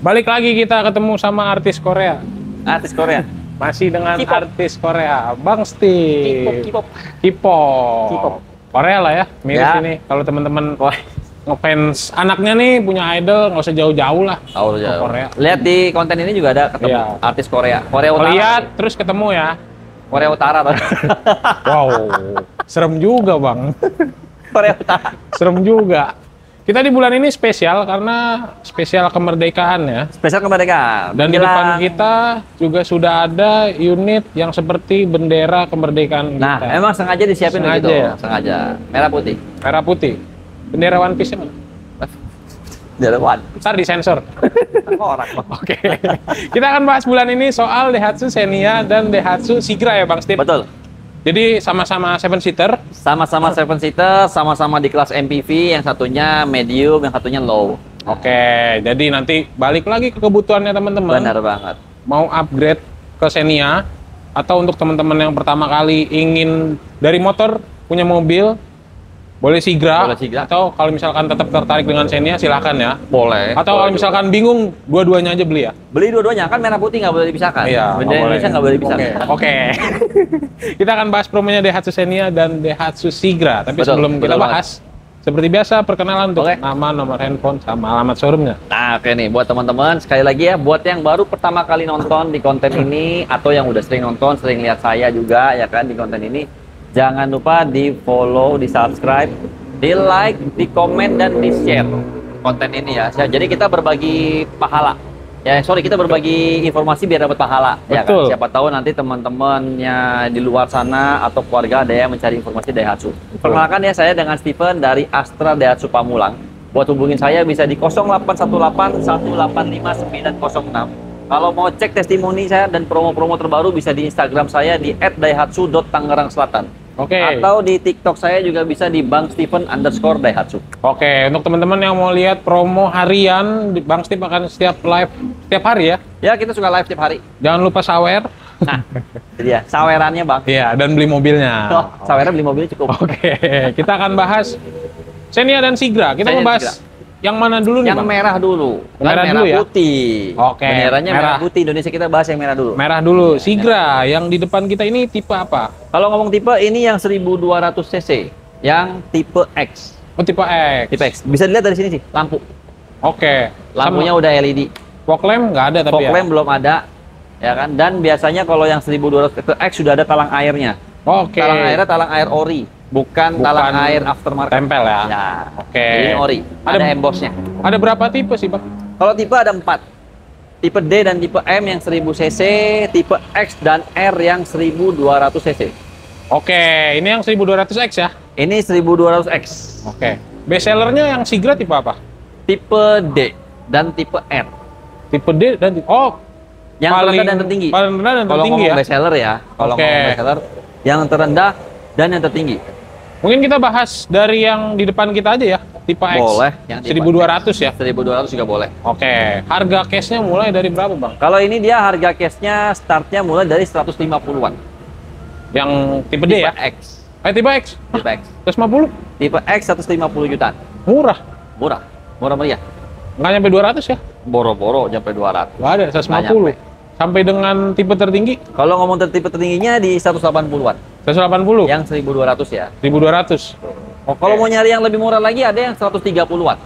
Balik lagi kita ketemu sama artis Korea. Artis Korea. Masih dengan K-pop. artis Korea, Bang Steve. K-pop. K-pop. Korea lah ya, mirip Ya. ini. Kalau teman-teman Wah, ngefans anaknya nih punya idol, nggak usah jauh-jauh lah. tahu Ke aja. Korea. Lihat di konten ini juga ada ketemu Iya. artis Korea. Korea Utara. Lihat terus ketemu ya. Korea Utara. Wow, serem juga Bang. Korea Utara. Serem juga. Kita di bulan ini spesial karena spesial kemerdekaan ya. Spesial kemerdekaan. Dan di depan kita juga sudah ada unit yang seperti bendera kemerdekaan Nah, kita. emang sengaja disiapin Sengaja begitu. ya? Sengaja. Merah putih. Merah putih. Bendera One Piece mana? Jalawan. Ntar disensor. Orang. Oke. Kita akan bahas bulan ini soal Daihatsu Xenia dan Daihatsu Sigra ya Bang Steve? Betul. Jadi sama-sama 7-seater. Sama-sama 7-seater, sama-sama di kelas MPV, yang satunya medium, yang satunya low. Oke, jadi nanti balik lagi ke kebutuhannya teman-teman. Benar banget. Mau upgrade ke Xenia atau untuk teman-teman yang pertama kali ingin dari motor punya mobil boleh Sigra, Boleh Sigra. atau kalau misalkan tetap tertarik dengan Xenia silakan ya. Boleh. Atau kalau misalkan bingung dua-duanya aja beli ya. Beli dua-duanya, kan merah putih nggak boleh dipisahkan. Iya, Bendera nggak Indonesia nggak boleh dipisahkan. Oke. Kita akan bahas promonya Daihatsu Xenia dan Daihatsu Sigra. Tapi Betul, sebelum kita betul bahas, seperti biasa perkenalan untuk Oke. nama, nomor handphone, sama alamat showroomnya. Nah, oke nih, buat teman-teman, sekali lagi ya, buat yang baru pertama kali nonton di konten ini, atau yang udah sering nonton, sering lihat saya juga, ya kan, di konten ini, jangan lupa di-follow, di-subscribe, di-like, di-komen, dan di-share konten ini ya. Jadi kita berbagi pahala. Ya, sorry, kita berbagi informasi biar dapat pahala. Ya kan? Betul. Siapa tahu nanti teman-temannya di luar sana atau keluarga ada yang mencari informasi Daihatsu. Perkenalkan ya, saya dengan Steven dari Astra Daihatsu Pamulang. Buat hubungin saya bisa di 0818-185-906. Kalau mau cek testimoni saya dan promo-promo terbaru bisa di Instagram saya di @daihatsu.tangerang-selatan. Oke. Atau di TikTok saya juga bisa di Bang Steven_Daihatsu. Oke, untuk teman-teman yang mau lihat promo harian, Bang Steve akan setiap live setiap hari ya. Ya, kita suka live tiap hari. Jangan lupa sawer. Nah, jadi ya, sawerannya Bang. Iya, dan beli mobilnya. Oh, saweran beli mobilnya cukup. Oke, kita akan bahas Xenia dan Sigra. Kita Xenia mau dan bahas yang mana dulu nih, Yang Bang? merah dulu. Yang merah dulu ya? Putih. Oke, Benderanya merah merah. putih. Indonesia kita bahas yang merah dulu. Merah dulu. Sigra, yang di depan kita ini tipe apa? Kalau ngomong tipe, ini yang 1200 cc. Yang tipe X. Oh, tipe X. Tipe X. Bisa dilihat dari sini sih, lampu. Oke. Lampunya udah LED. fog lamp nggak ada tapi Fog lamp belum ada. Ya kan? Dan biasanya kalau yang 1200 tipe X sudah ada talang airnya. Oke. Talang airnya talang air ori. Bukan talang air aftermarket. Tempel ya. Ya. Oke. Ini ori. Ada embossnya. Ada berapa tipe sih, Bang? Kalau tipe ada 4. Tipe D dan tipe M yang 1000 cc, tipe X dan R yang 1200 cc. Oke, ini yang 1200X ya. Ini 1200X. Oke. Best sellernya yang Sigra tipe apa? Tipe D dan tipe R. Tipe D dan oh, Yang terendah dan tertinggi. Paling rendah dan Kalau tertinggi ngomong ya. best seller ya. Kalau Oke. ngomong best seller, yang terendah dan yang tertinggi. Mungkin kita bahas dari yang di depan kita aja ya, tipe X. Boleh. Yang tipe 1200 ya. 1200 juga boleh. Oke, harga cashnya mulai dari berapa, Bang? Kalau ini dia harga cashnya startnya mulai dari 150-an. Yang tipe D ya? X. Tipe X. Tipe X. 150? Tipe X 150 jutaan. Murah. Murah. Murah meriah. Nggak nyampe 200 ya? Boro-boro sampai 200. Nggak ada, 150. Sampai dengan tipe tertinggi? Kalau ngomong tipe tertingginya di 180-an. 180? Yang 1200 ya. 1200. Oke. Kalau mau nyari yang lebih murah lagi ada yang 130-an.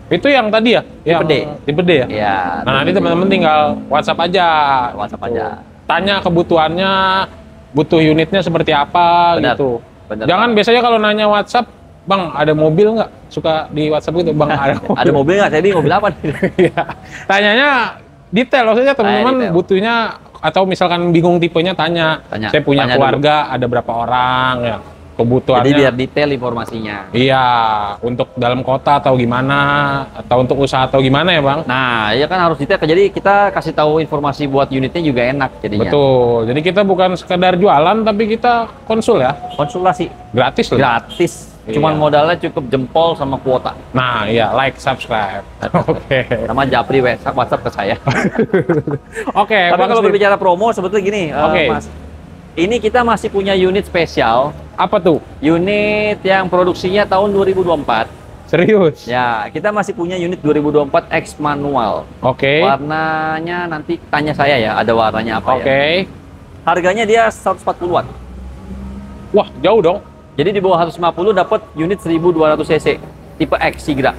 Itu yang tadi ya? Tipe D. Tipe D ya? Ya. Nah, nanti teman-teman tinggal WhatsApp aja. WhatsApp aja. Tanya kebutuhannya, butuh unitnya seperti apa Benar. gitu. Benar. Jangan biasanya kalau nanya WhatsApp, Bang, ada mobil nggak? Suka di WhatsApp gitu, Bang, ada mobil. Ada mobil nggak? Saya bingung mobil apa nih? Iya. Tanyanya detail, maksudnya teman-teman detail. butuhnya, atau misalkan bingung tipenya, tanya. Tanya. Saya punya Tanya keluarga, ada berapa orang, ya. Kebutuhannya. Jadi biar detail informasinya. Iya, untuk dalam kota atau gimana, atau untuk usaha atau gimana ya, Bang? Nah, ya kan harus detail. Jadi kita kasih tahu informasi buat unitnya juga enak jadinya. Betul. Jadi kita bukan sekedar jualan, tapi kita konsul ya. Konsultasi Gratis loh. gratis. Iya. Cuman modalnya cukup jempol sama kuota. Nah, iya, like, subscribe. Oke. Sama Japri WhatsApp ke saya. Oke, Tapi Bang kalau Steve. berbicara promo sebetulnya gini, Oke. Mas. Ini kita masih punya unit spesial, Apa tuh? unit yang produksinya tahun 2024. Serius? Ya, kita masih punya unit 2024 X manual. Oke. Warnanya nanti tanya saya ya, ada warnanya apa Oke. ya. Harganya dia 140-an. Wah, jauh dong. Jadi di bawah 150 dapat unit 1200 cc tipe X Sigra.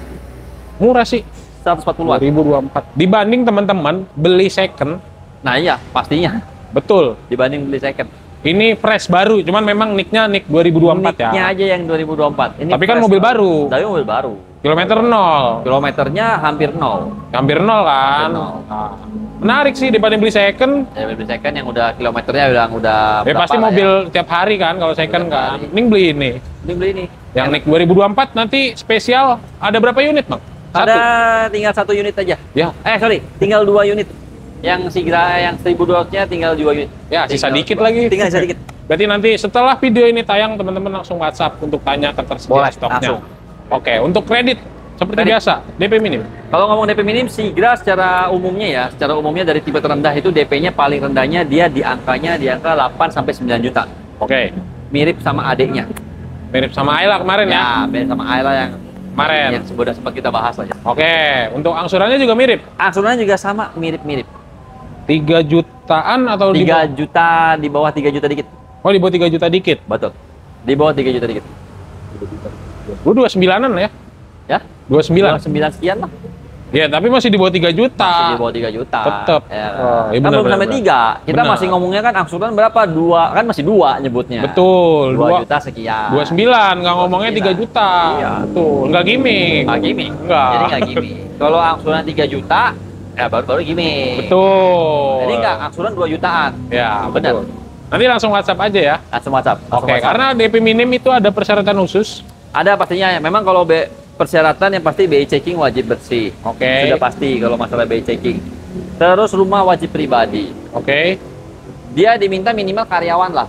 Murah sih. 140-an. 2024. Dibanding teman-teman beli second, Nah, iya, pastinya betul. dibanding beli second. Ini fresh baru, cuman memang nicknya nick 2024 ya. Nicknya aja yang 2024. Ini Tapi kan fresh mobil baru. Tapi mobil baru. Kilometer 0. Kilometernya hampir 0. Hampir 0 kan. Hampir 0. Nah, menarik sih dibanding beli second. Ya, beli second yang udah kilometernya udah Ya berapa pasti lah mobil tiap hari kan kalau second Tiap kan. hari. Mending beli ini. ya. Beli ini. Yang nick 2024 nanti spesial ada berapa unit, Bang? Ada tinggal 1 unit aja. Ya, Sorry, tinggal 2 unit. Yang Sigra yang 1200-nya tinggal 2 unit. ya sisa Tinggal dikit dua. lagi. Tinggal sisa dikit. Berarti nanti setelah video ini tayang teman-teman langsung WhatsApp untuk tanya ketersediaan Boleh, stoknya. langsung. Oke, untuk kredit seperti Kredit. biasa, DP minim. Kalau ngomong DP minim, Sigra secara umumnya dari tipe terendah itu DP-nya paling rendahnya dia di angka 8 sampai 9 juta. Oke. Mirip sama adiknya. Mirip sama Ayla kemarin ya. Ya, mirip sama Ayla yang Kemarin. yang sudah sempat kita bahas aja. Oke, untuk angsurannya juga mirip. Angsurannya juga sama, mirip-mirip. 3 jutaan atau 3 juta, di bawah 3 juta dikit. Oh, di bawah 3 juta dikit. Betul. Di bawah 3 juta dikit. Lu 29-an ya? Ya? 29. 9 sekian lah. Ya, tapi masih di bawah 3 juta. Masih di bawah 3 juta. Tetep. Ya. Oh, iya Kan benar, belum sampai benar, 3. Kita Benar. masih ngomongnya kan angsuran berapa? 2, kan masih 2 nyebutnya. Betul. 2 juta sekian. 29, nggak ngomongnya 3 juta. Iya. Betul, nggak gimmick. Nggak gimmick. Nggak. Jadi nggak gimmick. Kalau angsuran 3 juta, ya baru gimmick. Betul. Jadi nggak angsuran 2 jutaan. Ya, Benar. betul. Nanti langsung WhatsApp aja ya. Langsung WhatsApp. Oke, karena DP minim itu ada persyaratan khusus. Ada pastinya. Memang kalau persyaratan yang pasti BI checking wajib bersih. Oke. Sudah pasti kalau masalah BI checking. Terus rumah wajib pribadi. Oke. Dia diminta minimal karyawan lah.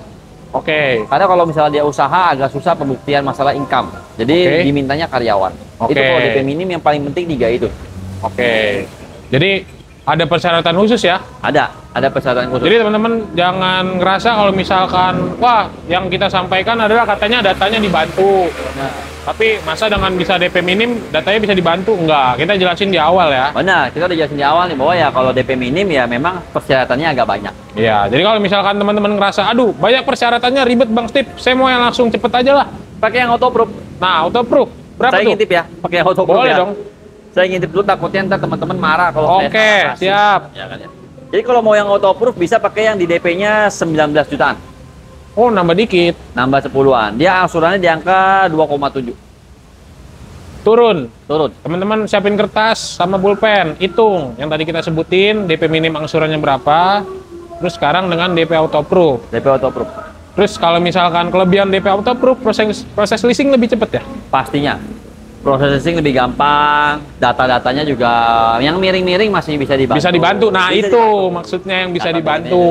Oke. Karena kalau misalnya dia usaha agak susah pembuktian masalah income. Jadi Oke. dimintanya karyawan. Oke. Itu kalau DP minim yang paling penting 3 itu. Oke. Jadi ada persyaratan khusus ya. Ada persyaratan khusus. Jadi teman-teman jangan ngerasa kalau misalkan wah yang kita sampaikan adalah katanya datanya dibantu. Nah, Tapi masa dengan bisa DP minim datanya bisa dibantu? Enggak. Kita jelasin di awal ya. benar, kita udah jelasin di awal nih bahwa ya kalau DP minim ya memang persyaratannya agak banyak. Iya. Jadi kalau misalkan teman-teman ngerasa aduh banyak persyaratannya ribet Bang Steve, saya mau yang langsung cepet aja lah. Pakai yang auto proof. Nah, auto proof berapa Saya tuh? ngintip ya, pakai yang auto proof Boleh ya. dong. Saya ngintip dulu takutnya ntar teman-teman marah kalau saya Oke, salah kasih. siap. Ya kan ya. Jadi kalau mau yang auto proof bisa pakai yang di DP-nya 19 jutaan. Oh, nambah dikit. Nambah 10-an. Dia angsurannya di angka 2,7. Turun. Turun. Teman-teman siapin kertas sama pulpen, hitung yang tadi kita sebutin DP minim angsurannya berapa. Terus sekarang dengan DP auto proof. DP auto proof. Terus kalau misalkan kelebihan DP auto proof, proses leasing lebih cepet ya? Pastinya. Proses leasing lebih gampang, data-datanya juga yang miring-miring masih bisa dibantu. Bisa dibantu. Nah, Bisa itu dibantu. maksudnya yang bisa Data-datanya dibantu.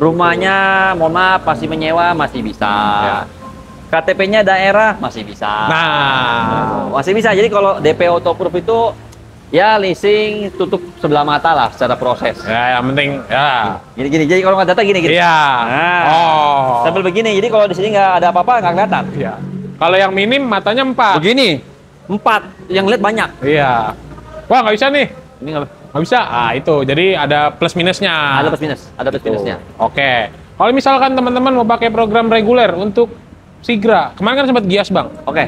Rumahnya, mohon maaf, masih menyewa, masih bisa. Ya. KTP-nya daerah, masih bisa. Nah, Masih bisa. Jadi kalau DP auto proof itu ya leasing tutup sebelah mata lah secara proses. ya yang penting ya. Gini-gini. Jadi kalau nggak data gini-gini. Iya. Nah, Oh. sambil begini. Jadi kalau di sini nggak ada apa-apa, nggak kelihatan. Iya. Kalau yang minim matanya 4. Begini, 4. Yang lihat banyak. Iya. Wah, nggak bisa nih. Ini nggak Nggak bisa. Ah, itu. Jadi ada plus minusnya. ada plus minus. Ada plus minusnya. Oke. Kalau misalkan teman-teman mau pakai program reguler untuk Sigra, kemarin kan sempat Gias Bang. Oke,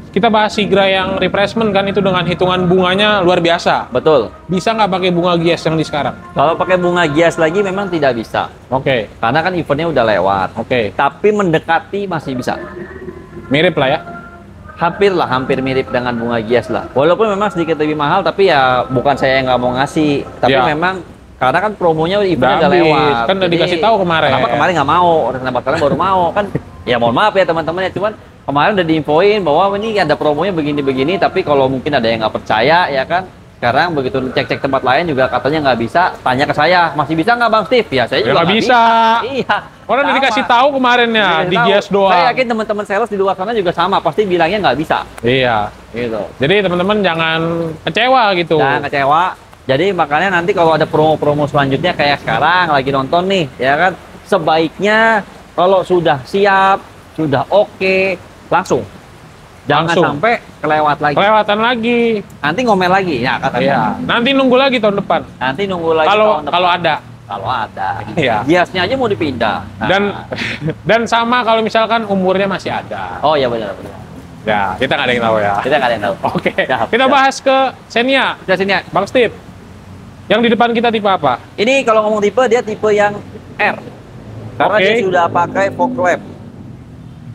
Kita bahas Sigra yang refreshment kan itu dengan hitungan bunganya luar biasa. betul. Bisa nggak pakai bunga Gias yang di sekarang? Kalau pakai bunga Gias lagi memang tidak bisa. Oke. Karena kan eventnya udah lewat. Oke. Tapi mendekati masih bisa. Mirip lah ya. Hampir mirip dengan bunga Gias lah. Walaupun memang sedikit lebih mahal, tapi ya bukan saya yang nggak mau ngasih. Tapi Ya. memang karena kan promonya eventnya Udah udah habis. lewat. Kan udah Jadi, dikasih tahu kemarin. Kenapa kemarin nggak mau? Kenapa sekarang baru mau? Kan ya mohon maaf ya teman-teman ya. Cuman kemarin udah diinfoin bahwa ini ada promonya begini-begini. Tapi kalau mungkin ada yang nggak percaya ya kan. Sekarang begitu cek-cek tempat lain juga katanya nggak bisa. Tanya ke saya, masih bisa nggak Bang Steve? Ya saya Ya juga nggak bisa. Iya. Orang udah sama. dikasih tahu kemarin ya Dikasih di tahu. Gias doang. Saya yakin teman-teman sales di luar sana juga sama. Pasti bilangnya nggak bisa. Iya. Gitu. Jadi teman-teman jangan kecewa gitu. Jangan kecewa. Jadi makanya nanti kalau ada promo-promo selanjutnya kayak sekarang lagi nonton nih, ya kan, sebaiknya kalau sudah siap, sudah oke, langsung Jangan Langsung. sampai kelewat lagi. Kelewatan lagi. Nanti ngomel lagi ya katanya. Iya. Nanti nunggu lagi tahun depan. Nanti nunggu lagi Kalau tahun depan. kalau ada. Kalau ada. Iya. Giasnya aja mau dipindah. Nah. Dan sama kalau misalkan umurnya masih ada. Oh iya benar benar. Ya, kita nggak ada yang tahu ya. Kita nggak ada yang tahu. Oke. Siap, Kita siap. bahas ke Xenia. Kita sini ya. Bang Steve. Yang di depan kita tipe apa? Ini kalau ngomong tipe dia tipe yang R. Karena Oke. dia sudah pakai fog lamp.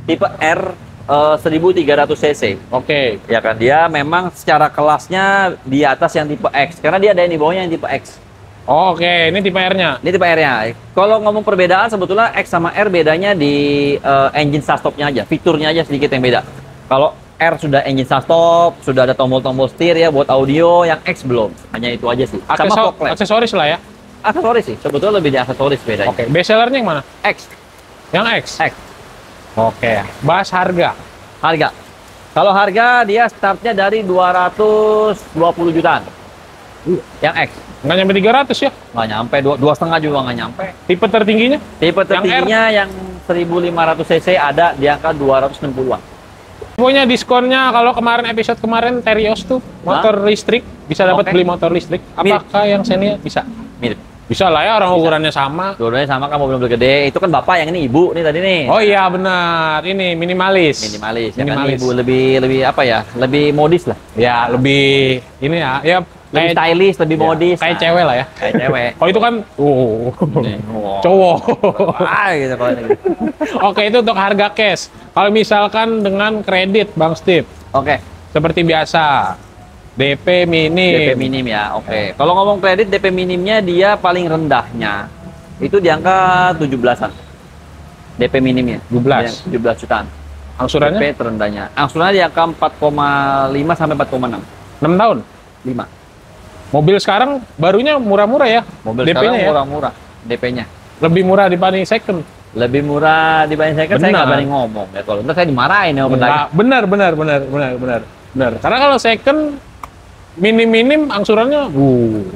Tipe R 1300 cc. Oke. Ya kan dia memang secara kelasnya di atas yang tipe X karena dia ada yang di bawahnya yang tipe X. Oh, oke, ini tipe R-nya. Ini tipe R-nya. Kalau ngomong perbedaan sebetulnya X sama R bedanya di engine start-stopnya aja, fiturnya aja sedikit yang beda. Kalau R sudah engine start-stop, sudah ada tombol-tombol setir ya buat audio, yang X belum. Hanya itu aja sih. Sama fog lamp. Aksesoris lah ya. Aksesoris sih, sebetulnya lebih di aksesoris bedanya. Oke, best sellernya yang mana? X, Yang X. X. Oke. Bahas harga. Harga. Kalau harga dia startnya dari 220 jutaan. Yang X. Nggak nyampe 300 ya? Nggak nyampe, dua setengah juga nggak nyampe. Tipe tertingginya? Tipe tertingginya yang 1500 cc ada di angka 260-an. Pokoknya diskonnya kalau kemarin episode kemarin Terios tuh motor listrik bisa dapat Oke. beli motor listrik. Apakah yang Xenia bisa? Mirip. Bisa lah ya, orang ukurannya sama. Dua-duanya sama kan, mobil-mobil gede. Itu kan bapak yang ini ibu nih tadi nih. Oh iya benar, ini minimalis. Minimalis ya kan Minimalis. ibu lebih apa ya? Lebih modis lah. Ya lebih ini ya Lebih stylish, lebih ya, modis. kayak Nah, cewek lah ya. Kayak cewek. Kalau itu kan, Nih, wow. cowok. Wah, gitu kalau ini. Oke, itu untuk harga cash. Kalau misalkan dengan kredit, Bang Steve, Oke. seperti biasa, DP minim. DP minim ya. Oke. Kalau ngomong kredit DP minimnya dia paling rendahnya itu di angka 17-an. DP minimnya. 17. 17 jutaan. Angsurannya DP terendahnya. Angsurannya di angka 4,5 sampai 4,6. 6 tahun. 5. Mobil sekarang barunya murah-murah ya. Mobil DP-nya sekarang ya. murah-murah DP-nya. Lebih murah dibanding second. Lebih murah dibanding second, saya Benar. nggak berani ngomong ya. Kalau ntar saya dimarahin ya pedagang. Enggak, benar. Karena kalau second minim-minim angsurannya,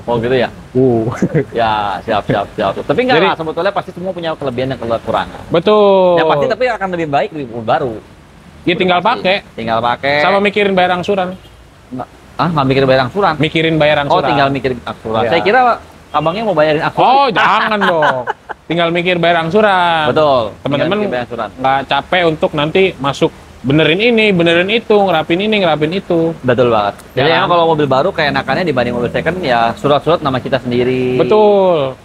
Oh gitu ya? Ya, siap. Tapi enggak Jadi- lah, sebetulnya pasti semua punya kelebihan dan kekurangan. betul. Yang pasti tapi akan lebih baik lebih baru. Ya tinggal Pasti. pakai. Tinggal pakai. Sama mikirin bayar angsuran. Nggak mikir bayar angsuran. Mikirin bayar Oh, angsuran. tinggal mikir angsuran. Iya. Saya kira abangnya mau bayarin angsuran. Oh, jangan dong. Tinggal mikir bayar angsuran. Betul. Teman-teman tinggal mikir bayar angsuran. nggak capek untuk nanti masuk benerin ini, benerin itu, ngerapin ini, ngerapin itu. Betul banget. Jadi Ya. emang kalau mobil baru keenakannya dibanding mobil second ya surat-surat nama kita sendiri. Betul.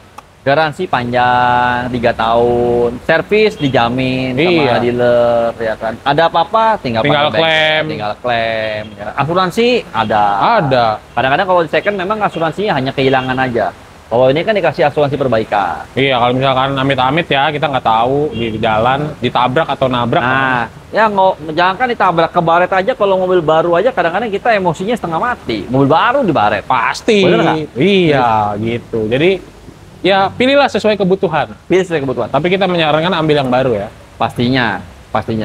Garansi panjang 3 tahun, servis dijamin sama Iya. dealer ya kan. Ada apa-apa tinggal Tinggal pakai bengkel, klaim. tinggal klaim. Ya. Asuransi ada. Ada. Kadang-kadang kalau di second memang asuransinya hanya kehilangan aja. Kalau ini kan dikasih asuransi perbaikan. Iya, kalau misalkan amit-amit ya, kita nggak tahu di jalan ditabrak atau nabrak. Nah, ya jangan kan ditabrak ke baret aja. Kalau mobil baru aja kadang-kadang kita emosinya setengah mati. Mobil baru di baret. Pasti. Bener nggak? Iya, gitu. Jadi ya pilihlah sesuai kebutuhan. Pilih sesuai kebutuhan. Tapi kita menyarankan ambil yang baru ya. Pastinya.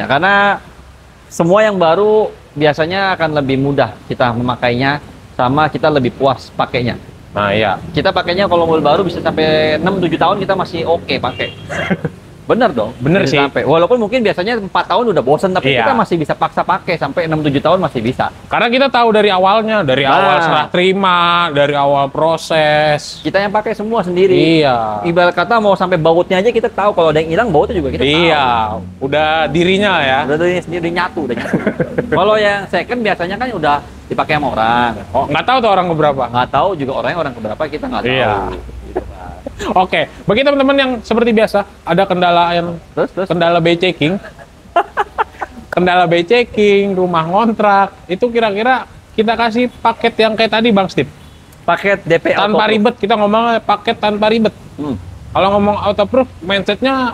Karena semua yang baru biasanya akan lebih mudah kita memakainya, sama kita lebih puas pakainya. Nah, iya. Kita pakainya kalau mobil baru bisa sampai 6-7 tahun kita masih oke pakai. Bener dong? Bener Bisa sih. Sampai. Walaupun mungkin biasanya 4 tahun udah bosen, tapi Iya. kita masih bisa paksa pakai sampai 6-7 tahun masih bisa. Karena kita tahu dari awalnya, dari Nah. awal serah terima, dari awal proses. Kita yang pakai semua sendiri. Iya. Ibarat kata mau sampai bautnya aja kita tahu, kalau ada yang hilang bautnya juga kita tahu. Iya, udah dirinya ya. Udah tuh sendiri nyatu, udah nyatu. Kalau yang second biasanya kan udah dipakai sama orang. Oh, nggak tahu tuh orang beberapa. Nggak tahu juga orangnya orang keberapa kita nggak tahu. Iya. Gitu kan. Oke, bagi teman-teman yang seperti biasa ada Terus kendala bay checking, kendala bay checking, rumah ngontrak, itu kira-kira kita kasih paket yang kayak tadi Bang Steve. paket DP Tanpa autoproof. ribet, kita ngomongnya paket tanpa ribet. Hmm. Kalau ngomong autoproof, mindsetnya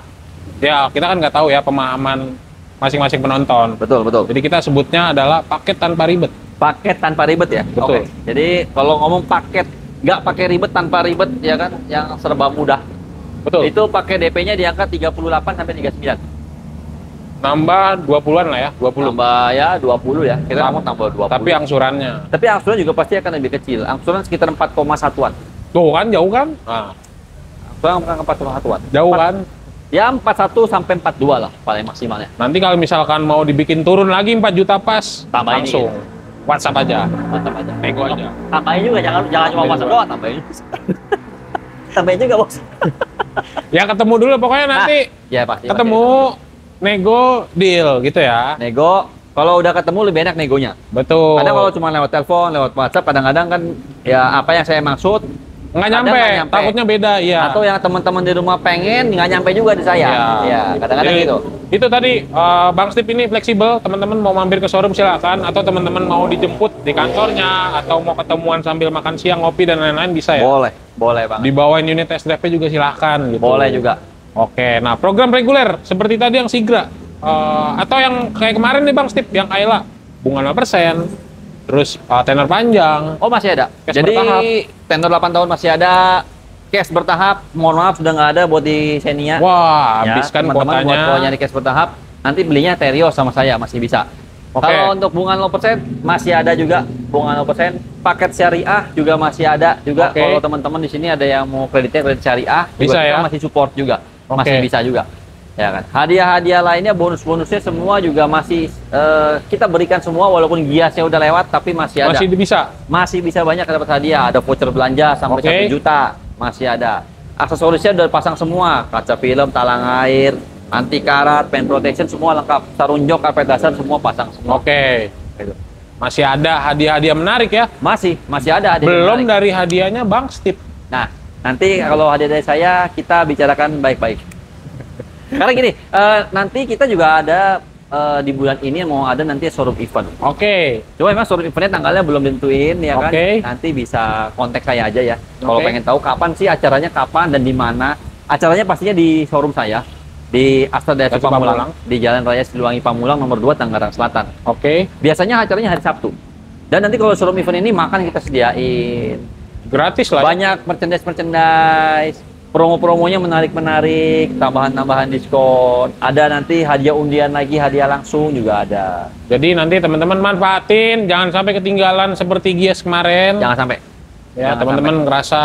ya kita kan nggak tahu ya pemahaman masing-masing penonton. Betul. Jadi kita sebutnya adalah paket tanpa ribet. Paket tanpa ribet ya. Betul. Oke. Jadi kalau ngomong paket nggak pakai ribet tanpa ribet ya kan, yang serba mudah. Betul. Itu pakai DP-nya di angka 38 sampai 39. Nambah 20-an lah ya, 20. Tambah ya 20 ya. Kita ngomong tambah 20. Tapi angsurannya. Tapi angsuran juga pasti akan lebih kecil. Angsuran sekitar 4,1-an. Tuh kan jauh kan? Nah, Angsuran akan 4,1-an. jauh kan? Ya 41 sampai 42 lah paling maksimalnya. Nanti kalau misalkan mau dibikin turun lagi 4 juta pas, Tambahin langsung WhatsApp aja, Mantap aja. nego aja. Tambahin juga, jangan cuma Tambahin WhatsApp juga. doang, tambahin. Tambahin juga, Bos. Ya ketemu dulu pokoknya nanti Ya pasti. ketemu, nego, deal gitu ya. Nego, kalau udah ketemu lebih enak negonya. Betul. Kadang kalau cuma lewat telepon, lewat WhatsApp, kadang-kadang kan ya apa yang saya maksud nggak kadang nyampe, nggak nyampe. takutnya beda, iya. atau yang teman-teman di rumah pengen nggak nyampe juga di saya. Ya, kadang-kadang Jadi, gitu. Itu tadi Bang Steve ini fleksibel, teman-teman mau mampir ke showroom silakan, atau teman-teman mau dijemput di kantornya, atau mau ketemuan sambil makan siang, ngopi dan lain-lain bisa ya. Boleh banget. Dibawain unit test drive-nya juga silakan gitu. Boleh juga. Oke, nah program reguler seperti tadi yang Sigra atau yang kayak kemarin nih Bang Steve yang Ayla bunga 0%, terus tenor panjang. Oh masih ada. Cash Jadi bertahap. tenor 8 tahun masih ada. Cash bertahap, mohon maaf sudah nggak ada buat di Xenia. Wah, Ya, habiskan teman-teman buat kuotanya. kalau nyari cash bertahap, nanti belinya Terios sama saya masih bisa. Oke. Kalau untuk bunga 0% masih ada juga bunga 0%. Paket syariah juga masih ada juga. Oke. Kalau teman-teman di sini ada yang mau kreditnya kredit syariah, Bisa juga kita ya? masih support juga. Oke. Masih bisa juga. Ya kan. Hadiah-hadiah lainnya, bonus-bonusnya semua juga masih kita berikan semua walaupun giasnya udah lewat tapi masih ada. Masih bisa. Masih bisa banyak dapat hadiah. Ada voucher belanja sampai Oke. 1 juta. Masih ada. Aksesorisnya udah pasang semua. Kaca film, talang air, anti karat, pen protection semua lengkap. Sarung jok, karpet dasar semua pasang semua. Oke. Gitu. Masih ada hadiah-hadiah menarik ya. Masih ada. Belum menarik. dari hadiahnya Bang Steve. Nah, nanti kalau hadiah dari saya kita bicarakan baik-baik. Karena gini, nanti kita juga ada di bulan ini mau ada nanti showroom event. Oke. Cuma memang showroom eventnya tanggalnya belum ditentuin ya kan. Oke. Nanti bisa kontak saya aja ya. Kalau Oke. pengen tahu kapan sih acaranya, kapan dan di mana. Acaranya pastinya di showroom saya di Astra Daihatsu Daihatsu Pamulang Pamulang. di Jalan Raya Siliwangi Pamulang nomor 2 Tangerang Selatan. Oke. Biasanya acaranya hari Sabtu. Dan nanti kalau showroom event ini makan kita sediain. Gratis lah. Ya. Banyak merchandise, promo-promonya menarik-menarik, tambahan-tambahan diskon. Ada nanti hadiah undian lagi, hadiah langsung juga ada. Jadi nanti teman-teman manfaatin, jangan sampai ketinggalan seperti Gias kemarin. Jangan sampai. Ya, Jangan teman-teman ngerasa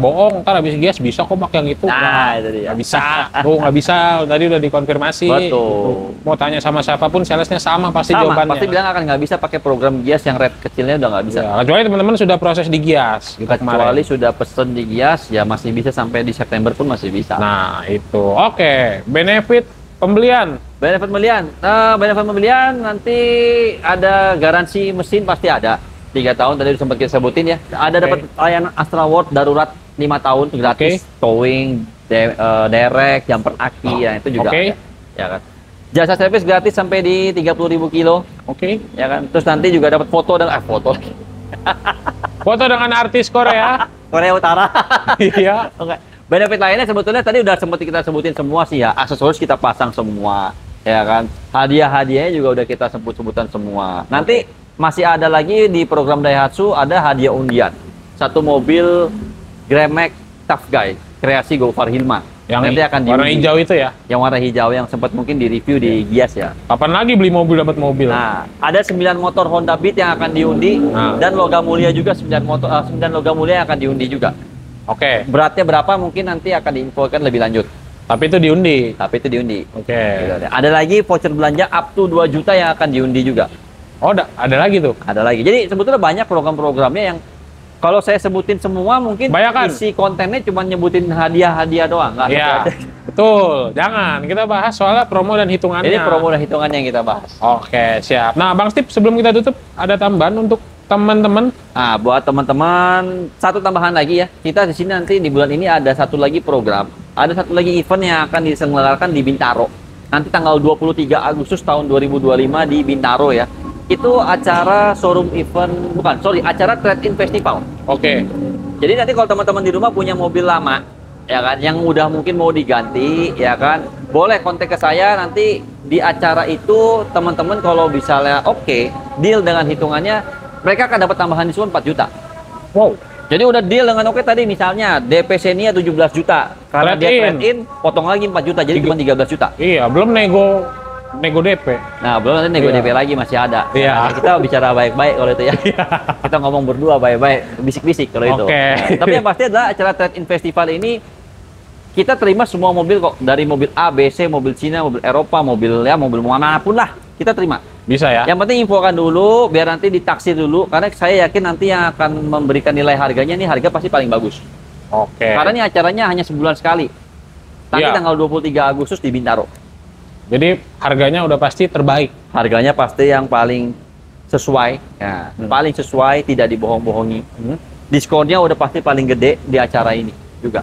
bohong, ntar habis Gias bisa kok pakai yang itu. Nah, itu dia. Nggak bisa, nggak bisa. Tadi udah dikonfirmasi. Betul. Gitu. Mau tanya sama siapapun, salesnya sama pasti Sama, jawabannya. pasti bilang akan nggak bisa pakai program Gias yang red kecilnya udah nggak bisa. Ya, kecuali teman-teman sudah proses di Gias gitu Kecuali kemarin. sudah pesen di Gias, ya masih bisa sampai di September pun masih bisa. Nah, itu. Oke, benefit pembelian. Benefit pembelian, benefit pembelian nanti ada garansi mesin pasti ada. 3 tahun tadi sempat kita sebutin ya. Ada Oke. dapat layanan Astra World darurat 5 tahun gratis, towing, derek, jumper aki, ya itu juga Oke. ada. Ya kan. Jasa servis gratis sampai di 30.000 kilo, Oke. ya kan. Terus nanti juga dapat foto dan foto lagi. Foto dengan artis Korea. Korea Utara. Iya. Oke. Benefit lainnya sebetulnya tadi udah sempat kita sebutin semua sih ya. Aksesoris kita pasang semua, ya kan. Hadiah-hadiahnya juga udah kita sebut-sebutan semua. Nanti masih ada lagi di program Daihatsu ada hadiah undian. Satu mobil Grand Max Tough Guy kreasi Gofar Hilman. Yang nanti akan warna diundi. hijau itu ya. Yang warna hijau yang sempat mungkin di review di Gias ya. Kapan lagi beli mobil dapat mobil? Nah, ada 9 motor Honda Beat yang akan diundi Nah. dan logam mulia juga 9 logam mulia yang akan diundi juga. Oke. Beratnya berapa mungkin nanti akan diinfokan lebih lanjut. Tapi itu diundi. Tapi itu diundi. Oke. Ada lagi voucher belanja up to 2 juta yang akan diundi juga. Oh, ada lagi tuh. Ada lagi. Jadi sebetulnya banyak program-programnya yang kalau saya sebutin semua mungkin Bayangkan. isi kontennya cuma nyebutin hadiah-hadiah doang. Nggak Iya. satu aja. Betul. Jangan. Kita bahas soalnya promo dan hitungannya. Ini promo dan hitungan yang kita bahas. Oke, siap. Nah, Bang Steve, sebelum kita tutup, ada tambahan untuk teman-teman. Nah, buat teman-teman, satu tambahan lagi ya. Kita di sini nanti di bulan ini ada satu lagi program. Ada satu lagi event yang akan diselenggarakan di Bintaro. Nanti tanggal 23 Agustus tahun 2025 di Bintaro ya. Itu acara showroom event, acara trade-in festival. Oke. Jadi nanti kalau teman-teman di rumah punya mobil lama, ya kan, yang udah mungkin mau diganti, ya kan, boleh kontak ke saya nanti di acara itu teman-teman kalau misalnya oke, deal dengan hitungannya, mereka akan dapat tambahan diskon 4 juta. Wow. Jadi udah deal dengan oke tadi misalnya DP Xenia 17 juta, karena dia Trade-in. trade-in, potong lagi 4 juta, jadi cuma 13 juta. Iya, belum nego DP. Nah, belum nanti nego Iya. DP lagi masih ada. Iya. Nah, kita bicara baik-baik kalau itu ya. Kita ngomong berdua baik-baik, bisik-bisik kalau itu. Oke. Nah, tapi yang pasti adalah acara Trade-in Festival ini kita terima semua mobil kok, dari mobil A, B, C, mobil Cina, mobil Eropa, mobil manapun lah kita terima. Bisa ya? Yang penting infokan dulu, biar nanti ditaksir dulu, karena saya yakin nanti yang akan memberikan nilai harganya ini harga pasti paling bagus. Oke. Karena ini acaranya hanya sebulan sekali. Nanti Iya. tanggal 23 Agustus di Bintaro. Jadi harganya udah pasti terbaik. Harganya pasti yang paling sesuai, ya, paling sesuai, tidak dibohong-bohongi. Diskonnya udah pasti paling gede di acara ini juga.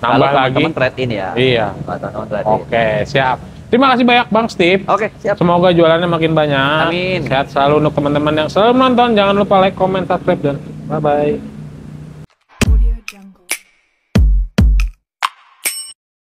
Nambah Kalau lagi. teman-teman trade in ya. Iya. Kalau teman-teman trade in. Oke, siap. Terima kasih banyak Bang Steve. Oke, siap. Semoga jualannya makin banyak. Amin. Sehat selalu untuk teman-teman yang selalu menonton. Jangan lupa like, comment, subscribe, dan bye-bye.